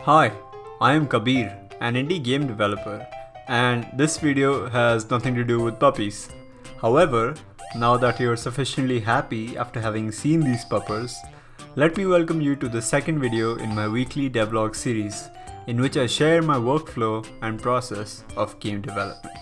Hi, I am Kabir, an indie game developer, and this video has nothing to do with puppies. However, now that you're sufficiently happy after having seen these puppers, let me welcome you to the second video in my weekly devlog series, in which I share my workflow and process of game development.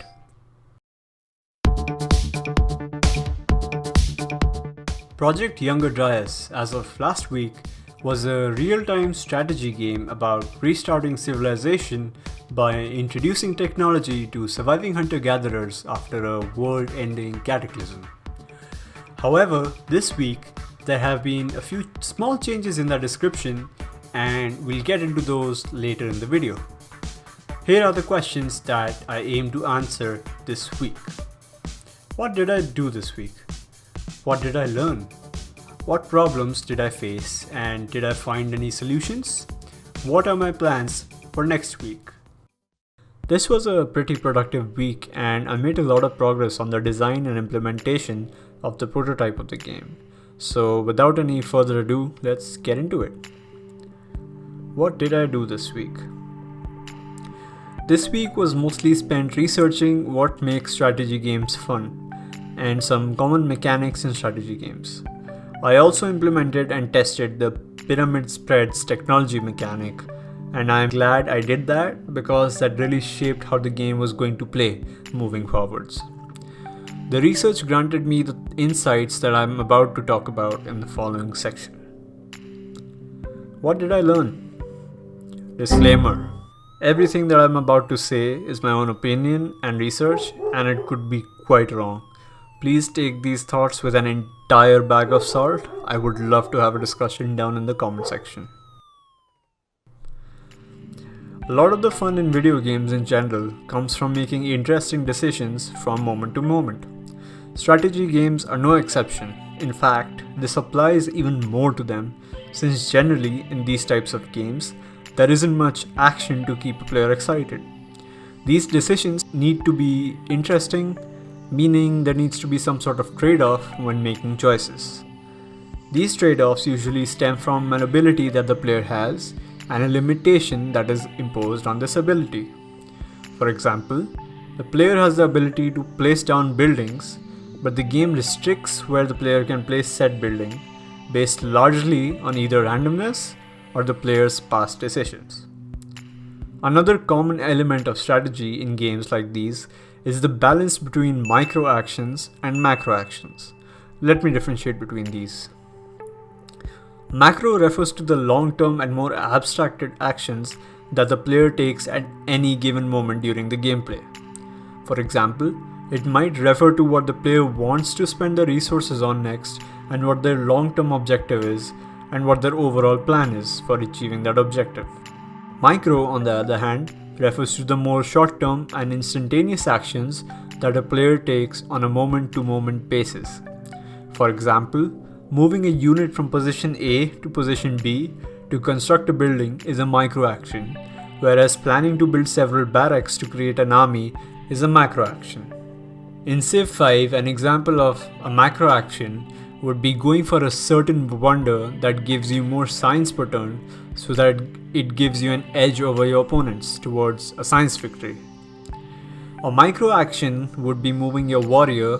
Project Younger Dryas, as of last week, was a real-time strategy game about restarting civilization by introducing technology to surviving hunter-gatherers after a world-ending cataclysm. However, this week, there have been a few small changes in the description, and we'll get into those later in the video. Here are the questions that I aim to answer this week. What did I do this week? What did I learn? What problems did I face, and did I find any solutions? What are my plans for next week? This was a pretty productive week, and I made a lot of progress on the design and implementation of the prototype of the game. So without any further ado, let's get into it. What did I do this week? This week was mostly spent researching what makes strategy games fun, and some common mechanics in strategy games. I also implemented and tested the pyramid spreads technology mechanic, and I'm glad I did that because that really shaped how the game was going to play moving forwards. The research granted me the insights that I'm about to talk about in the following section. What did I learn? Disclaimer: everything that I'm about to say is my own opinion and research, and it could be quite wrong. Please take these thoughts with an entire bag of salt. I would love to have a discussion down in the comment section. A lot of the fun in video games in general comes from making interesting decisions from moment to moment. Strategy games are no exception. In fact, this applies even more to them, since generally in these types of games, there isn't much action to keep a player excited. These decisions need to be interesting, meaning there needs to be some sort of trade-off when making choices. These trade-offs usually stem from an ability that the player has and a limitation that is imposed on this ability. For example, the player has the ability to place down buildings, but the game restricts where the player can place said building, based largely on either randomness or the player's past decisions. Another common element of strategy in games like these is the balance between micro actions and macro actions. Let me differentiate between these. Macro refers to the long-term and more abstracted actions that the player takes at any given moment during the gameplay. For example, it might refer to what the player wants to spend their resources on next, and what their long-term objective is, and what their overall plan is for achieving that objective. Micro, on the other hand, refers to the more short-term and instantaneous actions that a player takes on a moment-to-moment basis. For example, moving a unit from position A to position B to construct a building is a micro-action, whereas planning to build several barracks to create an army is a macro-action. In Civ 5, an example of a macro-action would be going for a certain wonder that gives you more science per turn so that it gives you an edge over your opponents towards a science victory. A micro action would be moving your warrior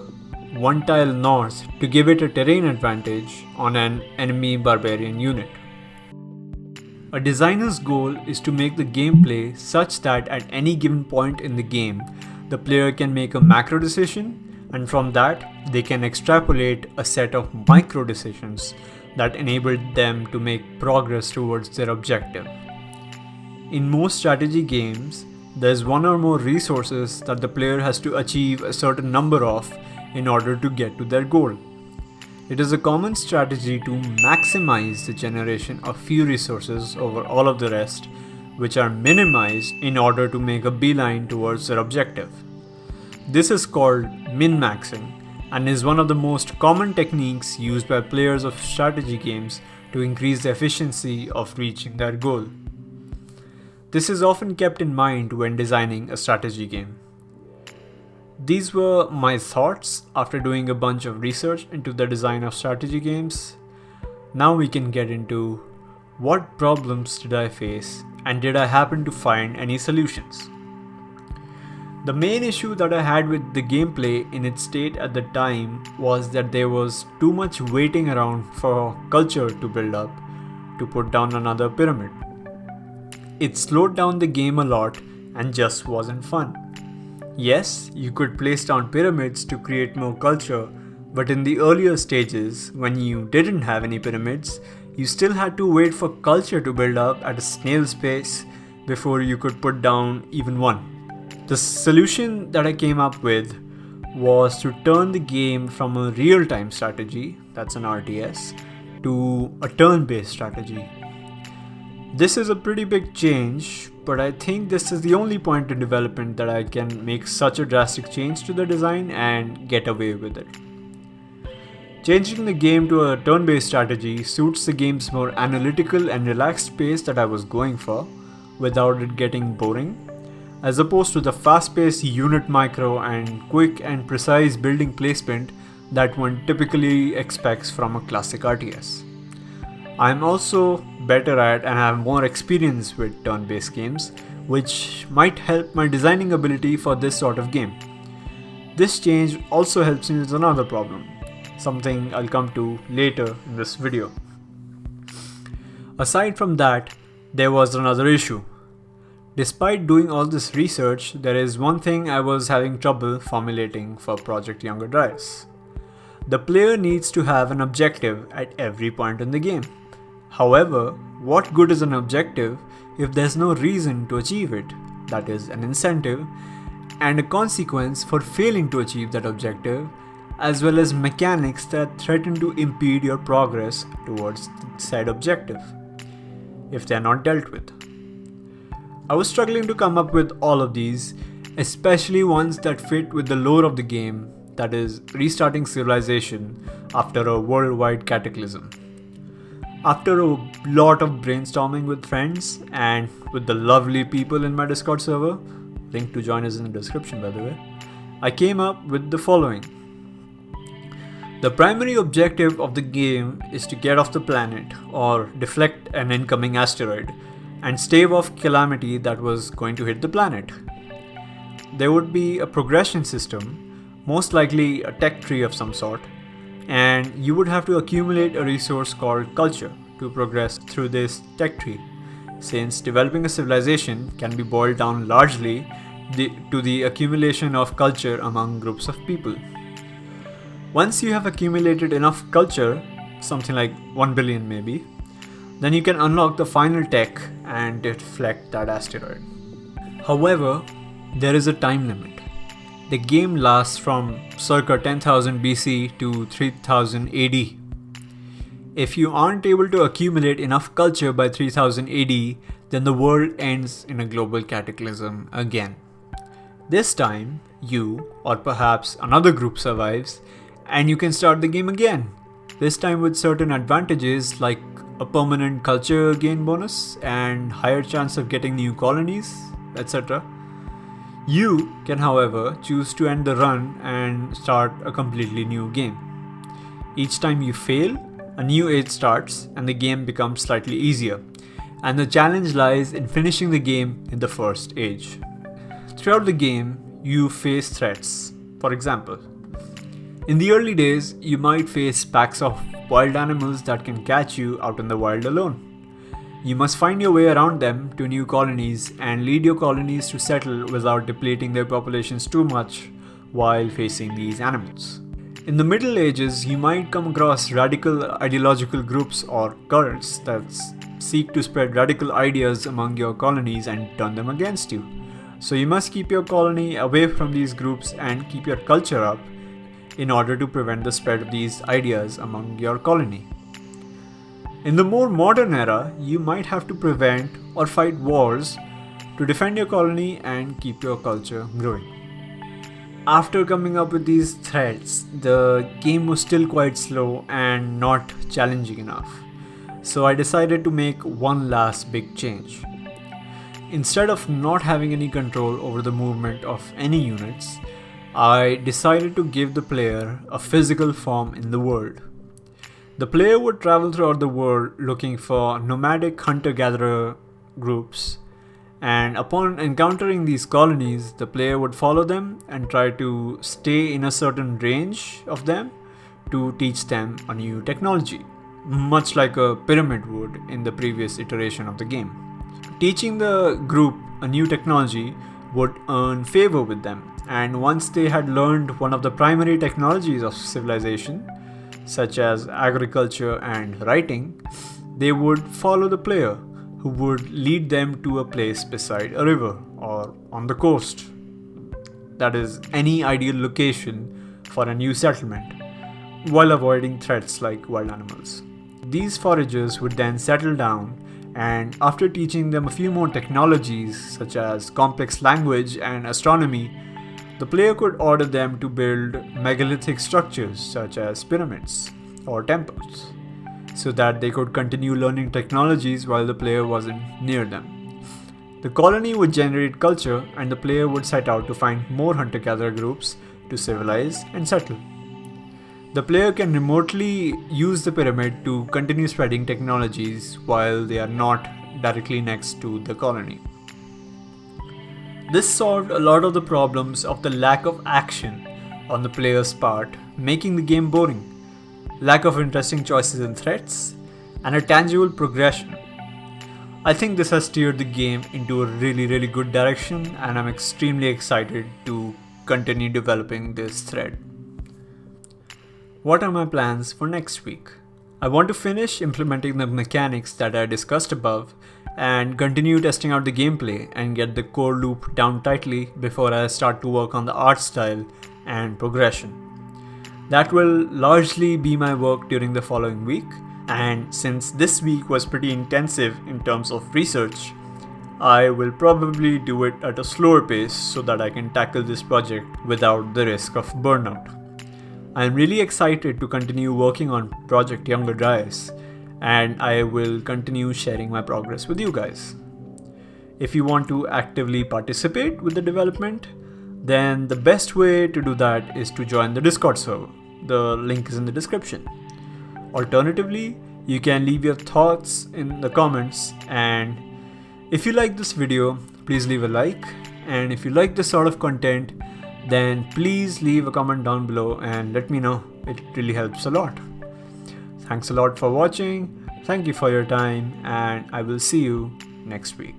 one tile north to give it a terrain advantage on an enemy barbarian unit. A designer's goal is to make the gameplay such that at any given point in the game, the player can make a macro decision, and from that, they can extrapolate a set of micro decisions that enable them to make progress towards their objective. In most strategy games, there's one or more resources that the player has to achieve a certain number of in order to get to their goal. It is a common strategy to maximize the generation of few resources over all of the rest, which are minimized in order to make a beeline towards their objective. This is called min-maxing, and is one of the most common techniques used by players of strategy games to increase the efficiency of reaching their goal. This is often kept in mind when designing a strategy game. These were my thoughts after doing a bunch of research into the design of strategy games. Now we can get into What problems did I face, and did I happen to find any solutions? The main issue that I had with the gameplay in its state at the time was that there was too much waiting around for culture to build up to put down another pyramid. It slowed down the game a lot and just wasn't fun. Yes, you could place down pyramids to create more culture, but in the earlier stages, when you didn't have any pyramids, you still had to wait for culture to build up at a snail's pace before you could put down even one. The solution that I came up with was to turn the game from a real-time strategy, that's an RTS, to a turn-based strategy. This is a pretty big change, but I think this is the only point in development that I can make such a drastic change to the design and get away with it. Changing the game to a turn-based strategy suits the game's more analytical and relaxed pace that I was going for, without it getting boring, as opposed to the fast-paced unit micro and quick and precise building placement that one typically expects from a classic RTS. I'm also better at and have more experience with turn-based games, which might help my designing ability for this sort of game. This change also helps me with another problem, something I'll come to later in this video. Aside from that, there was another issue. Despite doing all this research, there is one thing I was having trouble formulating for Project Younger Dryas. The player needs to have an objective at every point in the game. However, what good is an objective if there's no reason to achieve it, that is, an incentive, and a consequence for failing to achieve that objective, as well as mechanics that threaten to impede your progress towards said objective, if they are not dealt with. I was struggling to come up with all of these, especially ones that fit with the lore of the game, that is, restarting civilization after a worldwide cataclysm. After a lot of brainstorming with friends and with the lovely people in my Discord server, link to join is in the description by the way, I came up with the following. The primary objective of the game is to get off the planet or deflect an incoming asteroid and stave off calamity that was going to hit the planet. There would be a progression system, most likely a tech tree of some sort, and you would have to accumulate a resource called culture to progress through this tech tree, since developing a civilization can be boiled down largely to the accumulation of culture among groups of people. Once you have accumulated enough culture, something like 1 billion maybe, then you can unlock the final tech and deflect that asteroid. However, there is a time limit. The game lasts from circa 10,000 BC to 3000 AD. If you aren't able to accumulate enough culture by 3000 AD, then the world ends in a global cataclysm again. This time, you, or perhaps another group survives, and you can start the game again, this time with certain advantages like a permanent culture gain bonus and higher chance of getting new colonies, etc. You can, however, choose to end the run and start a completely new game. Each time you fail, a new age starts and the game becomes slightly easier, and the challenge lies in finishing the game in the first age. Throughout the game, you face threats. For example, in the early days, you might face packs of wild animals that can catch you out in the wild alone. You must find your way around them to new colonies and lead your colonies to settle without depleting their populations too much while facing these animals. In the Middle Ages, you might come across radical ideological groups or cults that seek to spread radical ideas among your colonies and turn them against you. So you must keep your colony away from these groups and keep your culture up in order to prevent the spread of these ideas among your colony. In the more modern era, you might have to prevent or fight wars to defend your colony and keep your culture growing. After coming up with these threats, the game was still quite slow and not challenging enough. So I decided to make one last big change. Instead of not having any control over the movement of any units, I decided to give the player a physical form in the world. The player would travel throughout the world looking for nomadic hunter-gatherer groups, and upon encountering these colonies, the player would follow them and try to stay in a certain range of them to teach them a new technology, much like a pyramid would in the previous iteration of the game. Teaching the group a new technology would earn favor with them, and once they had learned one of the primary technologies of civilization, such as agriculture and writing, they would follow the player, who would lead them to a place beside a river or on the coast. That is, any ideal location for a new settlement, while avoiding threats like wild animals. These foragers would then settle down, and after teaching them a few more technologies such as complex language and astronomy, the player could order them to build megalithic structures such as pyramids or temples, so that they could continue learning technologies while the player wasn't near them. The colony would generate culture, and the player would set out to find more hunter-gatherer groups to civilize and settle. The player can remotely use the pyramid to continue spreading technologies while they are not directly next to the colony. This solved a lot of the problems of the lack of action on the player's part, making the game boring, lack of interesting choices and threats, and a tangible progression. I think this has steered the game into a really good direction, and I'm extremely excited to continue developing this thread. What are my plans for next week? I want to finish implementing the mechanics that I discussed above and continue testing out the gameplay and get the core loop down tightly before I start to work on the art style and progression. That will largely be my work during the following week, and since this week was pretty intensive in terms of research, I will probably do it at a slower pace so that I can tackle this project without the risk of burnout. I am really excited to continue working on Project Younger Dryas, and I will continue sharing my progress with you guys. If you want to actively participate with the development, then the best way to do that is to join the Discord server. The link is in the description. Alternatively, you can leave your thoughts in the comments, and if you like this video, please leave a like, and if you like this sort of content, then please leave a comment down below and let me know. It really helps a lot. Thanks a lot for watching. Thank you for your time, and I will see you next week.